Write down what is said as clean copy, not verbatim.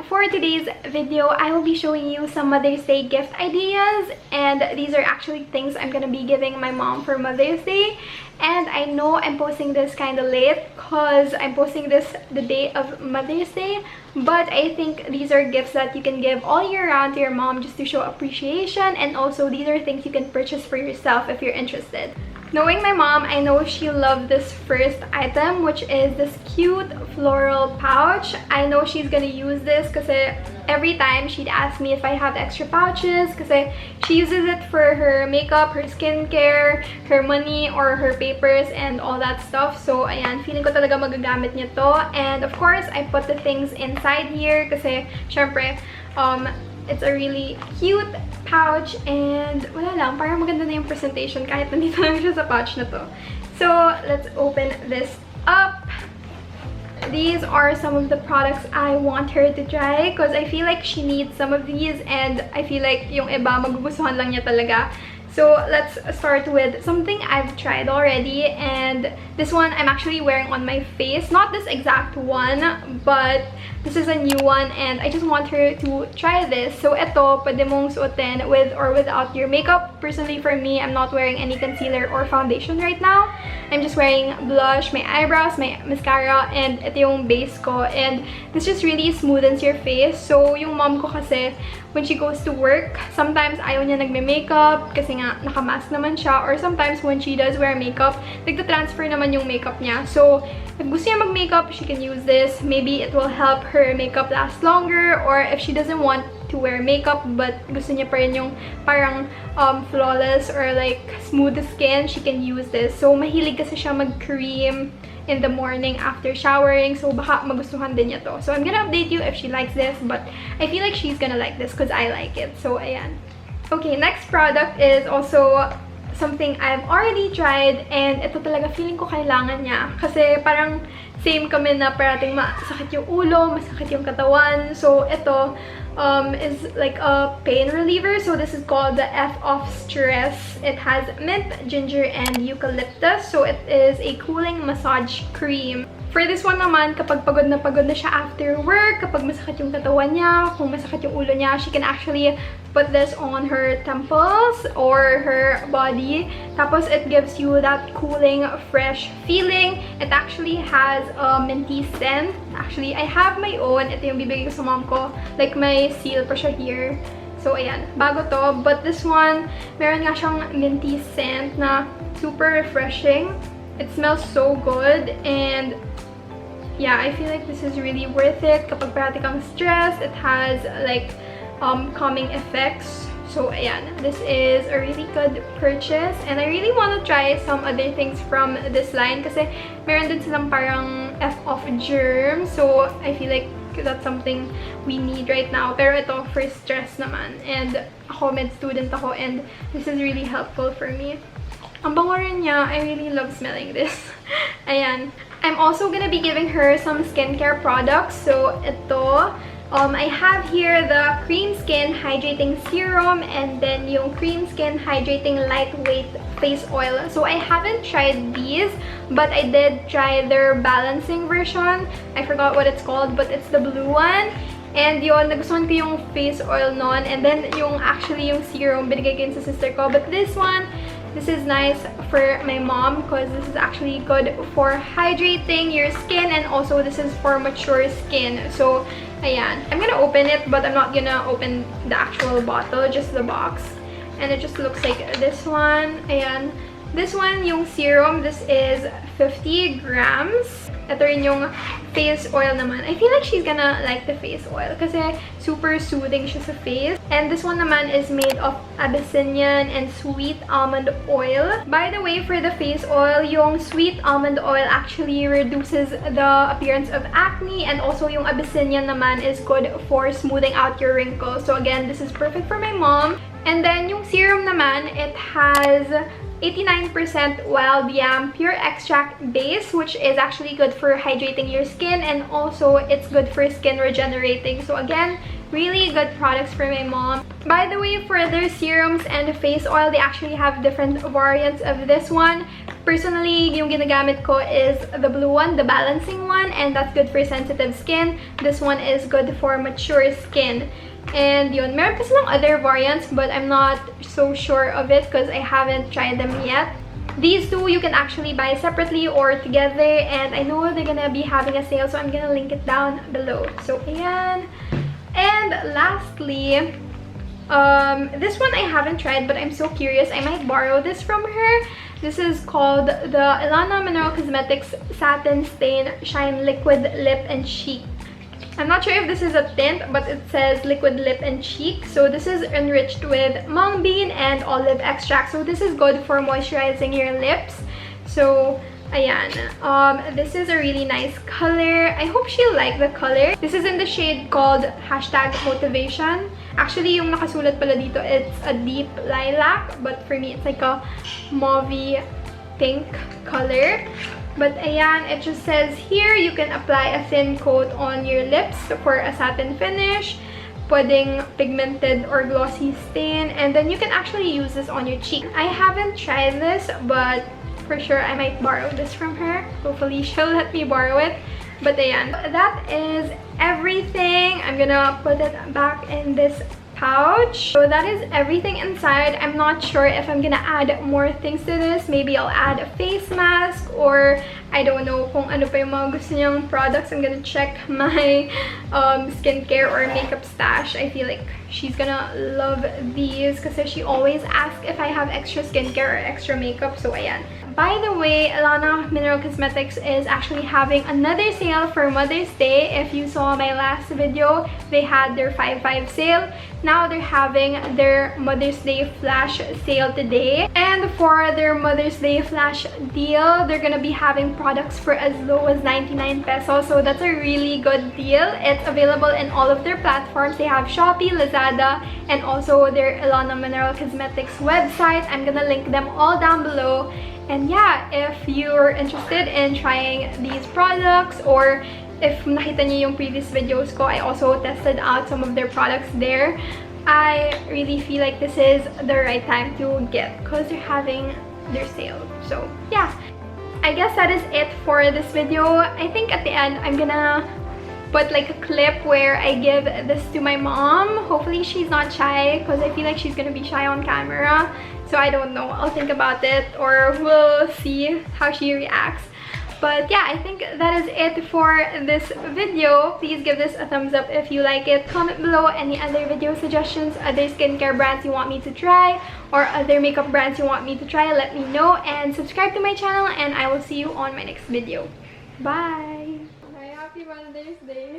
for today's video, I will be showing you some Mother's Day gift ideas, and these are actually things I'm gonna be giving my mom for Mother's Day. And I know I'm posting this kind of late because I'm posting this the day of Mother's Day, but I think these are gifts that you can give all year round to your mom just to show appreciation, and also these are things you can purchase for yourself if you're interested. Knowing my mom, I know she loved this first item, which is this cute floral pouch. I know she's gonna use this because every time she'd ask me if I have extra pouches because she uses it for her makeup, her skincare, her money, or her papers and all that stuff. So ayan, feeling ko talaga magagamit niya to. And of course, I put the things inside here kasi syempre, it's a really cute pouch, and wala lang, parang maganda na yung presentation kahit nandito lang siya sa pouch na to. So, let's open this up. These are some of the products I want her to try because I feel like she needs some of these, and I feel like yung iba magugustuhan lang niya talaga. So, let's start with something I've tried already, and this one I'm actually wearing on my face. Not this exact one, but this is a new one, and I just want her to try this. So, ito, pwede mong suotin with or without your makeup. Personally, for me, I'm not wearing any concealer or foundation right now. I'm just wearing blush, my eyebrows, my mascara, and ito yung base ko. And this just really smoothens your face. So, yung mom ko kasi, when she goes to work, sometimes ayaw niya nagme-makeup kasi nga naka-mask naman siya, or sometimes when she does wear makeup, nagta-transfer naman yung makeup niya. So, if gusto niya mag-makeup, she can use this. Maybe it will help her makeup last longer, or if she doesn't want to wear makeup but gusto niya pa rin yung parang flawless or like smooth skin, she can use this. So, mahilig kasi siya mag-cream in the morning after showering, so baka magustuhan din niya to. So I'm gonna update you if she likes this, but I feel like she's gonna like this because I like it. So ayan. Okay, next product is also something I've already tried, and ito talaga feeling ko kailangan niya kasi parang same kami na parating masakit yung ulo, masakit yung katawan. So ito is like a pain reliever. So this is called the Foff Stress. It has mint, ginger, and eucalyptus. So it is a cooling massage cream. For this one naman, kapag pagod na siya after work, kapag masakit yung katawan niya, kung masakit yung ulo niya, she can actually put this on her temples or her body. Tapos it gives you that cooling, fresh feeling. It actually has a minty scent. Actually, I have my own. Ito yung bibigay ko sa mom ko. Like, may seal pa siya here. So, ayan. Bago to. But this one, meron nga siyang minty scent na super refreshing. It smells so good, and yeah, I feel like this is really worth it. Kapag parati kang stressed, it has like calming effects. So ayan, this is a really good purchase, and I really want to try some other things from this line kasi meron din silang parang Foff germ. So I feel like that's something we need right now. Pero ito for stress naman, and ako med student ako, and this is really helpful for me. Ang bango rin niya. I really love smelling this. Ayan. I'm also gonna be giving her some skincare products. So, ito. I have here the Cream Skin Hydrating Serum, and then yung Cream Skin Hydrating Lightweight Face Oil. So, I haven't tried these, but I did try their balancing version. I forgot what it's called, but it's the blue one. And yun, nagustuhan ko yung face oil nun. And then, yung serum, binigay ko yun sa sister ko. But this one, this is nice for my mom because this is actually good for hydrating your skin, and also this is for mature skin. So, ayan. I'm gonna open it, but I'm not gonna open the actual bottle, just the box. And it just looks like this one. Ayan. This one, yung serum, this is 50 grams. Ito rin yung face oil naman. I feel like she's gonna like the face oil kasi super soothing siya sa face. And this one naman is made of Abyssinian and sweet almond oil. By the way, for the face oil, yung sweet almond oil actually reduces the appearance of acne, and also yung Abyssinian naman is good for smoothing out your wrinkles. So again, this is perfect for my mom. And then yung serum naman, it has 89% wild yam pure extract base, which is actually good for hydrating your skin, and also it's good for skin regenerating. So again, really good products for my mom. By the way, for their serums and face oil, they actually have different variants of this one. Personally, yung ginagamit ko is the blue one, the balancing one, and that's good for sensitive skin. This one is good for mature skin. And yun, meron pa silang other variants, but I'm not so sure of it because I haven't tried them yet. These two you can actually buy separately or together, and I know they're gonna be having a sale, so I'm gonna link it down below. So ayan. And lastly, this one I haven't tried, but I'm so curious. I might borrow this from her. This is called the Ellana Mineral Cosmetics Satin Stain Shine Liquid Lip and Cheek. I'm not sure if this is a tint, but it says liquid lip and cheek. So this is enriched with mung bean and olive extract. So this is good for moisturizing your lips. So ayan, this is a really nice color. I hope she'll like the color. This is in the shade called #motivation. Actually, yung nakasulat pala dito, it's a deep lilac, but for me, it's like a mauve pink color. But ayan, it just says here, you can apply a thin coat on your lips for a satin finish, pwedeng pigmented or glossy stain, and then you can actually use this on your cheek. I haven't tried this, but for sure I might borrow this from her. Hopefully she'll let me borrow it. But ayan, that is everything. I'm gonna put it back in this pouch. So that is everything inside. I'm not sure if I'm gonna add more things to this. Maybe I'll add a face mask, or I don't know kung ano pa yung mga gusto niyang products. I'm gonna check my skincare or makeup stash. I feel like she's gonna love these kasi she always asks if I have extra skincare or extra makeup. So ayan. By the way, Ellana Mineral Cosmetics is actually having another sale for Mother's Day. If you saw my last video, they had their 5/5 sale. Now they're having their Mother's Day flash sale today. And for their Mother's Day flash deal, they're gonna be having products for as low as 99 pesos. So that's a really good deal. It's available in all of their platforms. They have Shopee, Lazada, and also their Ellana Mineral Cosmetics website. I'm gonna link them all down below. And yeah, if you're interested in trying these products, or if nakita niyo yung previous videos ko, I also tested out some of their products there. I really feel like this is the right time to get because they're having their sale. So yeah, I guess that is it for this video. I think at the end, I'm gonna put like a clip where I give this to my mom. Hopefully she's not shy because I feel like she's gonna be shy on camera. So I don't know, I'll think about it, or we'll see how she reacts. But yeah, I think that is it for this video. Please give this a thumbs up if you like it. Comment below any other video suggestions, other skincare brands you want me to try, or other makeup brands you want me to try. Let me know, and subscribe to my channel, and I will see you on my next video. Bye! Happy Mother's Day!